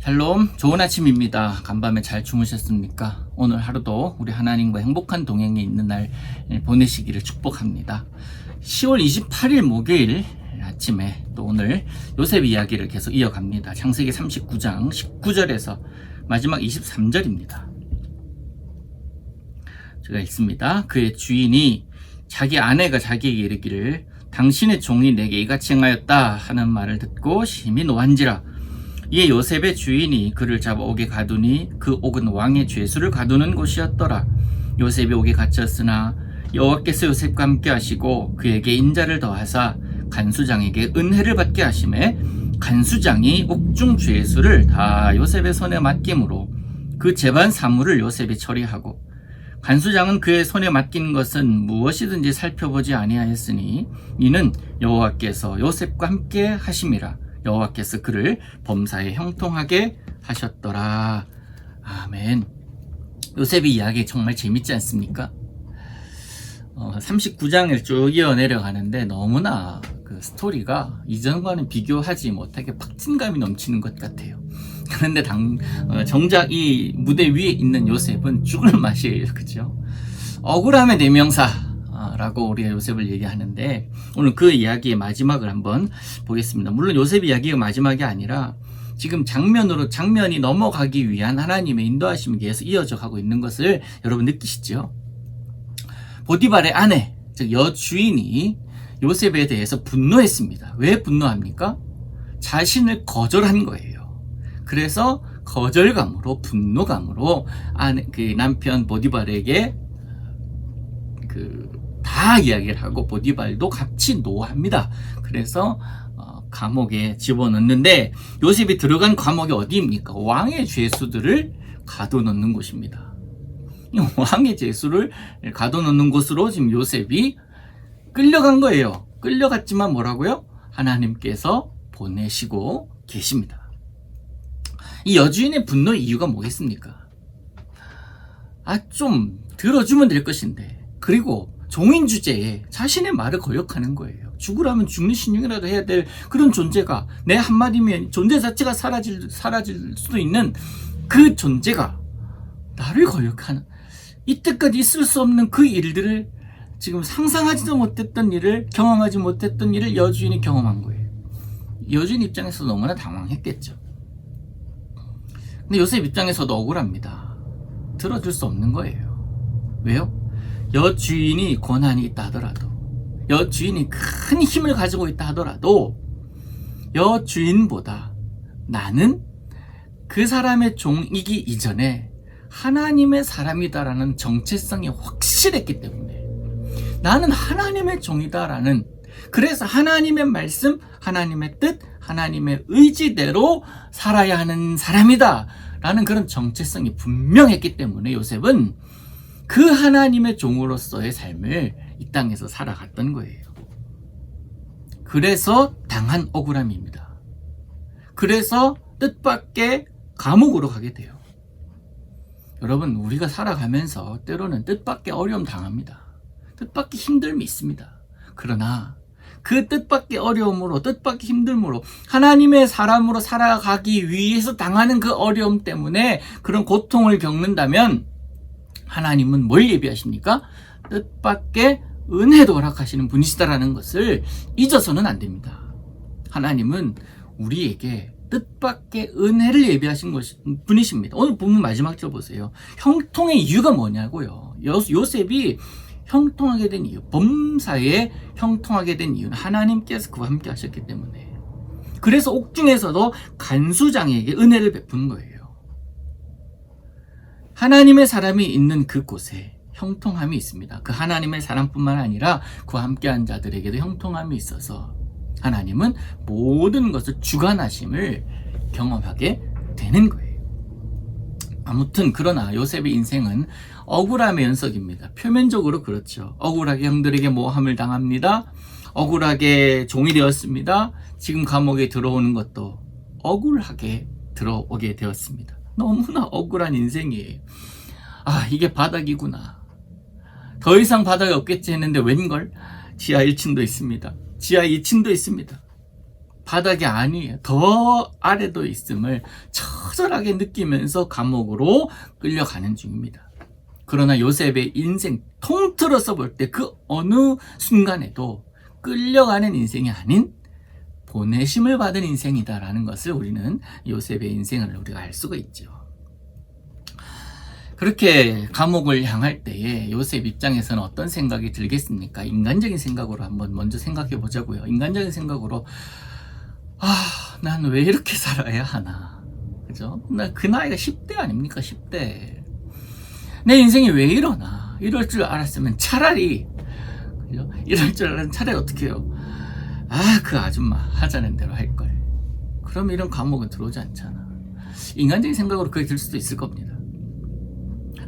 샬롬, 좋은 아침입니다. 간밤에 잘 주무셨습니까? 오늘 하루도 우리 하나님과 행복한 동행에 있는 날 보내시기를 축복합니다. 10월 28일 목요일 아침에 또 오늘 요셉 이야기를 계속 이어갑니다. 창세기 39장 19절에서 마지막 23절입니다. 제가 읽습니다. 그의 주인이 자기 아내가 자기에게 이르기를 당신의 종이 내게 이같이 행하였다 하는 말을 듣고 심히 노한지라. 이에 요셉의 주인이 그를 잡아 옥에 가두니 그 옥은 왕의 죄수를 가두는 곳이었더라. 요셉이 옥에 갇혔으나 여호와께서 요셉과 함께 하시고 그에게 인자를 더하사 간수장에게 은혜를 받게 하시매 간수장이 옥중 죄수를 다 요셉의 손에 맡김으로 그 재반 사물을 요셉이 처리하고 간수장은 그의 손에 맡긴 것은 무엇이든지 살펴보지 아니하였으니 이는 여호와께서 요셉과 함께 하심이라. 여호와께서 그를 범사에 형통하게 하셨더라. 아멘. 요셉의 이야기 정말 재밌지 않습니까? 39장을 쭉 이어 내려가는데 너무나 그 스토리가 이전과는 비교하지 못하게 박진감이 넘치는 것 같아요. 그런데 정작 이 무대 위에 있는 요셉은 죽을 맛이에요. 그죠? 억울함의 대명사 라고 우리가 요셉을 얘기하는데 오늘 그 이야기의 마지막을 한번 보겠습니다. 물론 요셉 이야기가 마지막이 아니라 지금 장면이 넘어가기 위한 하나님의 인도하심이 계속 이어져 가고 있는 것을 여러분 느끼시죠? 보디발의 아내, 즉 여주인이 요셉에 대해서 분노했습니다. 왜 분노합니까? 자신을 거절한 거예요. 그래서 거절감으로 분노감으로 남편 보디발에게 다 이야기를 하고 보디발도 같이 노합니다. 그래서 감옥에 집어넣는데 요셉이 들어간 감옥이 어디입니까? 왕의 죄수들을 가둬놓는 곳입니다. 왕의 죄수를 가둬놓는 곳으로 지금 요셉이 끌려간 거예요. 끌려갔지만 뭐라고요? 하나님께서 보내시고 계십니다. 이 여주인의 분노의 이유가 뭐겠습니까? 좀 들어주면 될 것인데, 그리고 종인 주제에 자신의 말을 거역하는 거예요. 죽으라면 죽는 신용이라도 해야 될 그런 존재가, 내 한마디면 존재 자체가 사라질 수도 있는 그 존재가 나를 거역하는, 이때까지 있을 수 없는 그 일들을, 지금 상상하지도 못했던 일을, 경험하지 못했던 일을 여주인이 경험한 거예요. 여주인 입장에서 너무나 당황했겠죠. 근데 요셉 입장에서도 억울합니다. 들어줄 수 없는 거예요. 왜요? 여주인이 권한이 있다 하더라도, 여주인이 큰 힘을 가지고 있다 하더라도 여주인보다 나는 그 사람의 종이기 이전에 하나님의 사람이다라는 정체성이 확실했기 때문에, 나는 하나님의 종이다라는, 그래서 하나님의 말씀, 하나님의 뜻, 하나님의 의지대로 살아야 하는 사람이다 라는 그런 정체성이 분명했기 때문에 요셉은 그 하나님의 종으로서의 삶을 이 땅에서 살아갔던 거예요. 그래서 당한 억울함입니다. 그래서 뜻밖의 감옥으로 가게 돼요. 여러분, 우리가 살아가면서 때로는 뜻밖의 어려움 당합니다. 뜻밖의 힘듦이 있습니다. 그러나 그 뜻밖의 어려움으로, 뜻밖의 힘듦으로 하나님의 사람으로 살아가기 위해서 당하는 그 어려움 때문에 그런 고통을 겪는다면 하나님은 뭘 예비하십니까? 뜻밖의 은혜도 허락하시는 분이시다라는 것을 잊어서는 안 됩니다. 하나님은 우리에게 뜻밖의 은혜를 예비하신 분이십니다. 오늘 본문 마지막 절 보세요. 형통의 이유가 뭐냐고요. 요셉이 형통하게 된 이유, 범사에 형통하게 된 이유는 하나님께서 그와 함께 하셨기 때문에, 그래서 옥중에서도 간수장에게 은혜를 베푼 거예요. 하나님의 사람이 있는 그곳에 형통함이 있습니다. 그 하나님의 사람뿐만 아니라 그와 함께한 자들에게도 형통함이 있어서 하나님은 모든 것을 주관하심을 경험하게 되는 거예요. 아무튼 그러나 요셉의 인생은 억울함의 연속입니다. 표면적으로 그렇죠. 억울하게 형들에게 모함을 당합니다. 억울하게 종이 되었습니다. 지금 감옥에 들어오는 것도 억울하게 들어오게 되었습니다. 너무나 억울한 인생이에요. 이게 바닥이구나. 더 이상 바닥이 없겠지 했는데 웬걸 지하 1층도 있습니다. 지하 2층도 있습니다. 바닥이 아니에요. 더 아래도 있음을 처절하게 느끼면서 감옥으로 끌려가는 중입니다. 그러나 요셉의 인생 통틀어서 볼 때 그 어느 순간에도 끌려가는 인생이 아닌 보내심을 받은 인생이다라는 것을 우리는 요셉의 인생을 우리가 알 수가 있죠. 그렇게 감옥을 향할 때에 요셉 입장에서는 어떤 생각이 들겠습니까? 인간적인 생각으로 한번 먼저 생각해 보자고요. 인간적인 생각으로 난 왜 이렇게 살아야 하나, 그죠? 나 그 나이가 10대 아닙니까? 10대. 내 인생이 왜 이러나? 이럴 줄 알았으면 차라리, 그죠? 이럴 줄 알았으면 차라리 어떻게 해요? 그 아줌마 하자는 대로 할걸. 그럼 이런 감옥은 들어오지 않잖아. 인간적인 생각으로 그게 들 수도 있을 겁니다.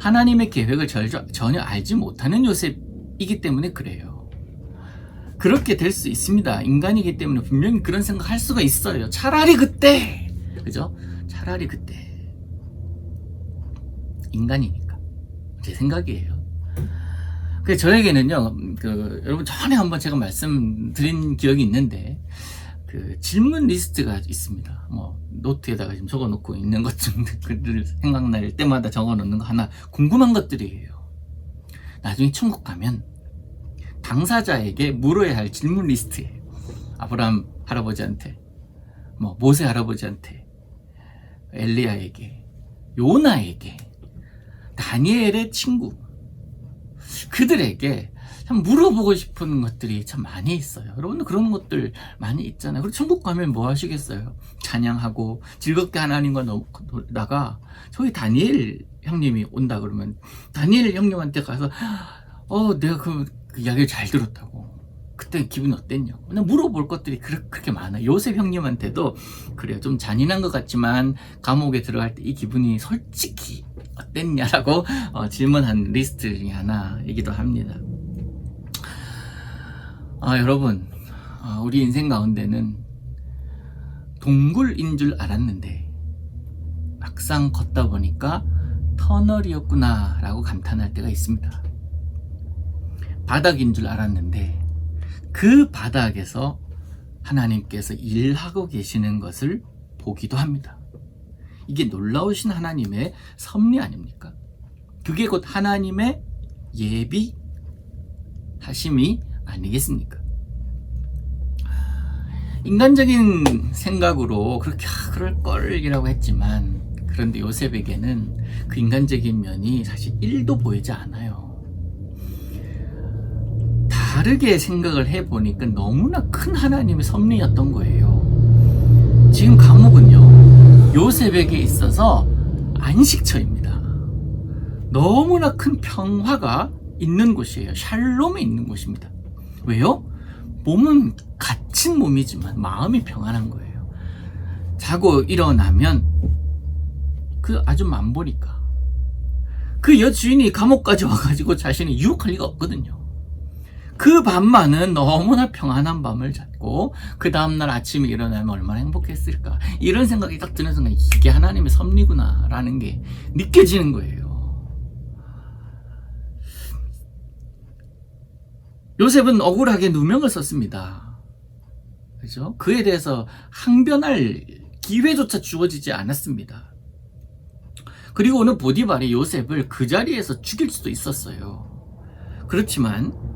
하나님의 계획을 전혀 알지 못하는 요셉이기 때문에 그래요. 그렇게 될 수 있습니다. 인간이기 때문에 분명히 그런 생각 할 수가 있어요. 차라리 그때, 그죠? 차라리 그때. 인간이니까. 제 생각이에요. 그래서 저에게는요, 여러분 전에 한번 제가 말씀드린 기억이 있는데, 질문 리스트가 있습니다. 노트에다가 지금 적어 놓고 있는 것 중, 생각날 때마다 적어 놓는 거 하나, 궁금한 것들이에요. 나중에 천국 가면, 당사자에게 물어야 할 질문 리스트예요. 아브라함 할아버지한테, 모세 할아버지한테, 엘리야에게, 요나에게, 다니엘의 친구, 그들에게 참 물어보고 싶은 것들이 참 많이 있어요. 여러분들 그런 것들 많이 있잖아요. 그리고 천국 가면 뭐 하시겠어요? 찬양하고 즐겁게 하나님과 놀다가 저기 다니엘 형님이 온다 그러면 다니엘 형님한테 가서 내가 그 이야기를 잘 들었다고. 그때 기분이 어땠냐고. 그냥 물어볼 것들이 그렇게 많아요. 요셉 형님한테도 그래요. 좀 잔인한 것 같지만 감옥에 들어갈 때 이 기분이 솔직히 어땠냐라고 질문한 리스트 중에 하나이기도 합니다. 여러분, 우리 인생 가운데는 동굴인 줄 알았는데 막상 걷다 보니까 터널이었구나 라고 감탄할 때가 있습니다. 바닥인 줄 알았는데 그 바닥에서 하나님께서 일하고 계시는 것을 보기도 합니다. 이게 놀라우신 하나님의 섭리 아닙니까? 그게 곧 하나님의 예비하심이 아니겠습니까? 인간적인 생각으로 그렇게 그럴 걸이라고 했지만, 그런데 요셉에게는 그 인간적인 면이 사실 1도 보이지 않아요. 다르게 생각을 해보니까 너무나 큰 하나님의 섭리였던 거예요. 지금 감옥은요, 요셉에게 있어서 안식처입니다. 너무나 큰 평화가 있는 곳이에요. 샬롬이 있는 곳입니다. 왜요? 몸은 갇힌 몸이지만 마음이 평안한 거예요. 자고 일어나면 그 아줌마 안 보니까 그 여주인이 감옥까지 와가지고 자신이 유혹할 리가 없거든요. 그 밤만은 너무나 평안한 밤을 잤고 그 다음날 아침에 일어나면 얼마나 행복했을까, 이런 생각이 딱 드는 순간 이게 하나님의 섭리구나 라는 게 느껴지는 거예요. 요셉은 억울하게 누명을 썼습니다. 그죠? 그에 대해서 항변할 기회조차 주어지지 않았습니다. 그리고는 보디발이 요셉을 그 자리에서 죽일 수도 있었어요. 그렇지만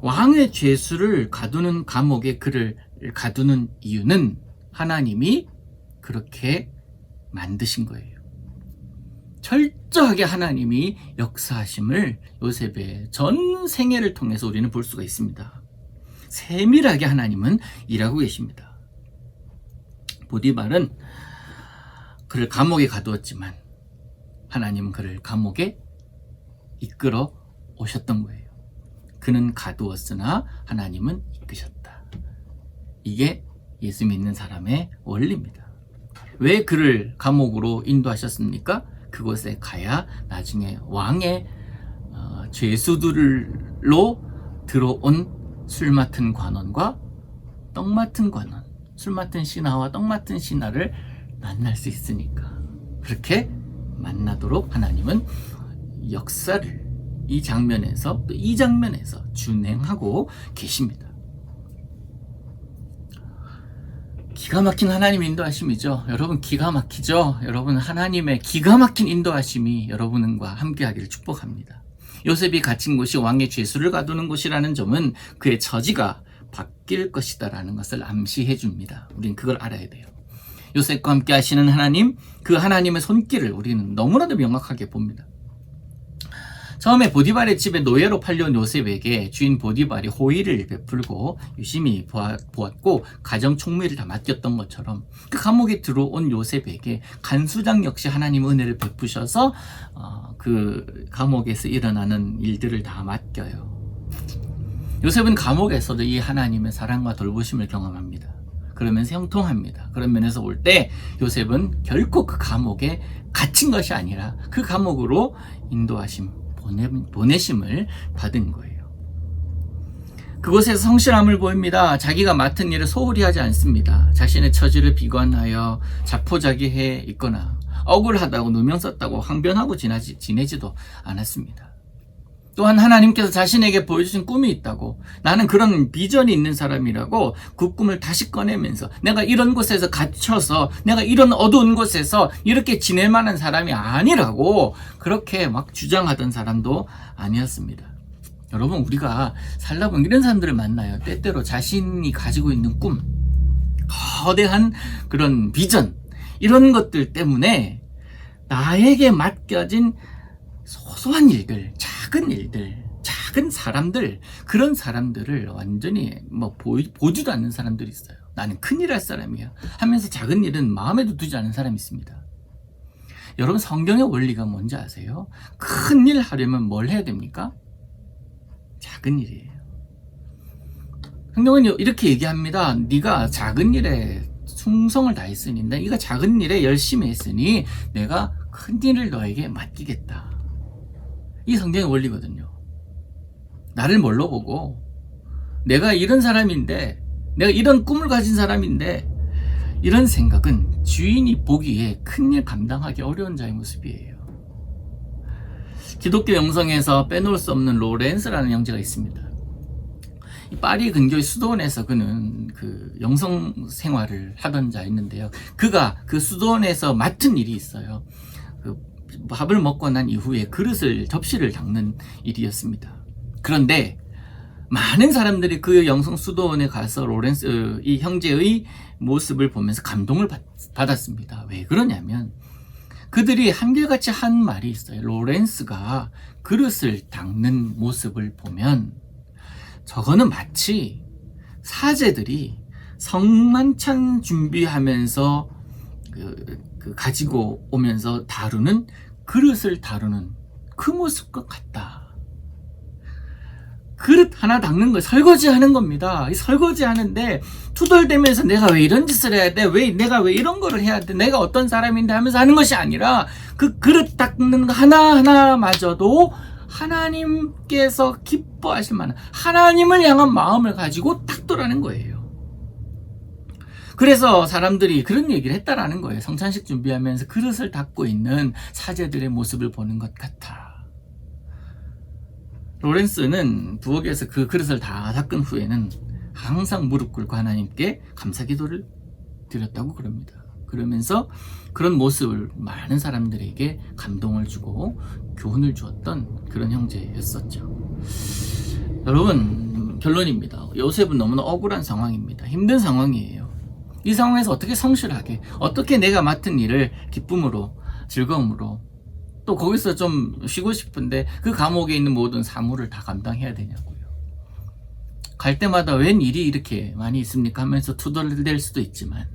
왕의 죄수를 가두는 감옥에 그를 가두는 이유는 하나님이 그렇게 만드신 거예요. 철저하게 하나님이 역사하심을 요셉의 전 생애를 통해서 우리는 볼 수가 있습니다. 세밀하게 하나님은 일하고 계십니다. 보디발은 그를 감옥에 가두었지만 하나님은 그를 감옥에 이끌어 오셨던 거예요. 그는 가두었으나 하나님은 이끄셨다. 이게 예수 믿는 사람의 원리입니다. 왜 그를 감옥으로 인도하셨습니까? 그곳에 가야 나중에 왕의 죄수들로 들어온 술 맡은 관원과 떡 맡은 관원, 술 맡은 신하와 떡 맡은 신하를 만날 수 있으니까, 그렇게 만나도록 하나님은 역사를 이 장면에서 또 이 장면에서 준행하고 계십니다. 기가 막힌 하나님의 인도하심이죠. 여러분 기가 막히죠. 여러분 하나님의 기가 막힌 인도하심이 여러분과 함께하기를 축복합니다. 요셉이 갇힌 곳이 왕의 죄수를 가두는 곳이라는 점은 그의 처지가 바뀔 것이다라는 것을 암시해 줍니다. 우리는 그걸 알아야 돼요. 요셉과 함께 하시는 하나님, 그 하나님의 손길을 우리는 너무나도 명확하게 봅니다. 처음에 보디발의 집에 노예로 팔려온 요셉에게 주인 보디발이 호의를 베풀고 유심히 보았고 가정 총무를 다 맡겼던 것처럼 그 감옥에 들어온 요셉에게 간수장 역시 하나님 은혜를 베푸셔서 그 감옥에서 일어나는 일들을 다 맡겨요. 요셉은 감옥에서도 이 하나님의 사랑과 돌보심을 경험합니다. 그러면서 형통합니다. 그런 면에서 볼 때 요셉은 결코 그 감옥에 갇힌 것이 아니라 그 감옥으로 인도하심, 보내심을 받은 거예요. 그곳에서 성실함을 보입니다. 자기가 맡은 일을 소홀히 하지 않습니다. 자신의 처지를 비관하여 자포자기해 있거나 억울하다고 누명 썼다고 항변하고 지내지도 않았습니다. 또한 하나님께서 자신에게 보여주신 꿈이 있다고, 나는 그런 비전이 있는 사람이라고 그 꿈을 다시 꺼내면서 내가 이런 곳에서 갇혀서 내가 이런 어두운 곳에서 이렇게 지낼 만한 사람이 아니라고 그렇게 막 주장하던 사람도 아니었습니다. 여러분, 우리가 살다 보면 이런 사람들을 만나요. 때때로 자신이 가지고 있는 꿈, 거대한 그런 비전, 이런 것들 때문에 나에게 맡겨진 소소한 일들, 작은 일들, 작은 사람들, 그런 사람들을 완전히 보지도 않는 사람들이 있어요. 나는 큰일 할 사람이야 하면서 작은 일은 마음에도 두지 않는 사람이 있습니다. 여러분, 성경의 원리가 뭔지 아세요? 큰 일 하려면 뭘 해야 됩니까? 작은 일이에요. 성경은 이렇게 얘기합니다. 네가 작은 일에 충성을 다했으니, 네가 작은 일에 열심히 했으니 내가 큰 일을 너에게 맡기겠다. 이 성경의 원리거든요. 나를 뭘로 보고, 내가 이런 사람인데, 내가 이런 꿈을 가진 사람인데, 이런 생각은 주인이 보기에 큰일 감당하기 어려운 자의 모습이에요. 기독교 영성에서 빼놓을 수 없는 로렌스라는 형제가 있습니다. 파리 근교의 수도원에서 그는 그 영성 생활을 하던 자였는데요. 그가 그 수도원에서 맡은 일이 있어요. 밥을 먹고 난 이후에 접시를 닦는 일이었습니다. 그런데 많은 사람들이 그 영성 수도원에 가서 로렌스 이 형제의 모습을 보면서 감동을 받았습니다. 왜 그러냐면 그들이 한결같이 한 말이 있어요. 로렌스가 그릇을 닦는 모습을 보면 저거는 마치 사제들이 성만찬 준비하면서 가지고 오면서 그릇을 다루는 그 모습과 같다. 그릇 하나 닦는 거 설거지 하는 겁니다. 이 설거지 하는데 투덜대면서 내가 왜 이런 짓을 해야 돼? 내가 왜 이런 거를 해야 돼? 내가 어떤 사람인데 하면서 하는 것이 아니라 그 그릇 닦는 거 하나하나마저도 하나님께서 기뻐하실 만한 하나님을 향한 마음을 가지고 닦더라는 거예요. 그래서 사람들이 그런 얘기를 했다라는 거예요. 성찬식 준비하면서 그릇을 닦고 있는 사제들의 모습을 보는 것 같아. 로렌스는 부엌에서 그 그릇을 다 닦은 후에는 항상 무릎 꿇고 하나님께 감사 기도를 드렸다고 그럽니다. 그러면서 그런 모습을 많은 사람들에게 감동을 주고 교훈을 주었던 그런 형제였었죠. 여러분, 결론입니다. 요셉은 너무나 억울한 상황입니다. 힘든 상황이에요. 이 상황에서 어떻게 성실하게, 어떻게 내가 맡은 일을 기쁨으로, 즐거움으로, 또 거기서 좀 쉬고 싶은데 그 감옥에 있는 모든 사무를 다 감당해야 되냐고요. 갈 때마다 웬 일이 이렇게 많이 있습니까 하면서 투덜댈 수도 있지만,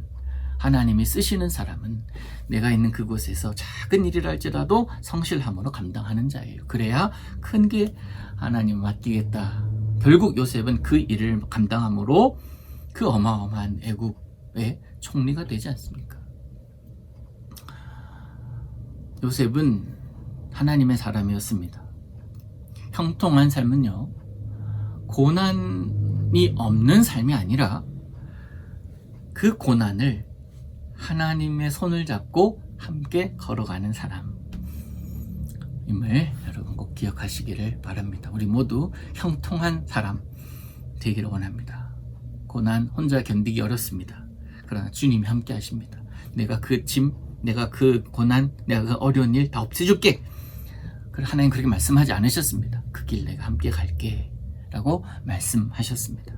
하나님이 쓰시는 사람은 내가 있는 그곳에서 작은 일이랄지라도 성실함으로 감당하는 자예요. 그래야 큰 게 하나님 맡기겠다. 결국 요셉은 그 일을 감당함으로 그 어마어마한 애국의 총리가 되지 않습니까? 요셉은 하나님의 사람이었습니다. 형통한 삶은요, 고난이 없는 삶이 아니라 그 고난을 하나님의 손을 잡고 함께 걸어가는 사람임을 여러분 꼭 기억하시기를 바랍니다. 우리 모두 형통한 사람 되기를 원합니다. 고난 혼자 견디기 어렵습니다. 그러나 주님이 함께 하십니다. 내가 그 짐, 내가 그 고난, 내가 그 어려운 일 다 없애줄게. 하나님 그렇게 말씀하지 않으셨습니다. 그 길 내가 함께 갈게 라고 말씀하셨습니다.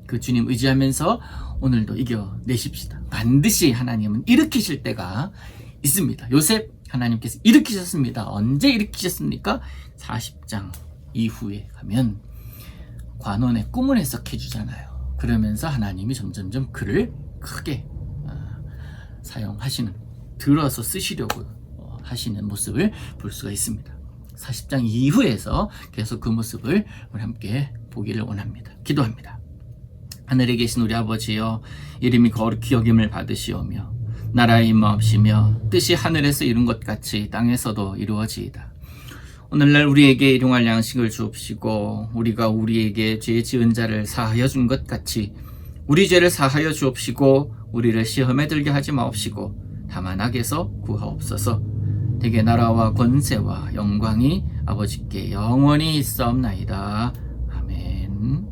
그 주님 의지하면서 오늘도 이겨내십시다. 반드시 하나님은 일으키실 때가 있습니다. 요셉 하나님께서 일으키셨습니다. 언제 일으키셨습니까? 40장 이후에 가면 관원의 꿈을 해석해 주잖아요. 그러면서 하나님이 점점점 그를 크게 사용하시는, 들어서 쓰시려고 하시는 모습을 볼 수가 있습니다. 40장 이후에서 계속 그 모습을 우리 함께 보기를 원합니다. 기도합니다. 하늘에 계신 우리 아버지여, 이름이 거룩히 여김을 받으시오며 나라의 임하옵시며 뜻이 하늘에서 이룬 것 같이 땅에서도 이루어지이다. 오늘날 우리에게 일용할 양식을 주옵시고 우리가 우리에게 죄 지은 자를 사하여 준 것 같이 우리 죄를 사하여 주옵시고 우리를 시험에 들게 하지 마옵시고 다만 악에서 구하옵소서. 대개 나라와 권세와 영광이 아버지께 영원히 있사옵나이다. 아멘.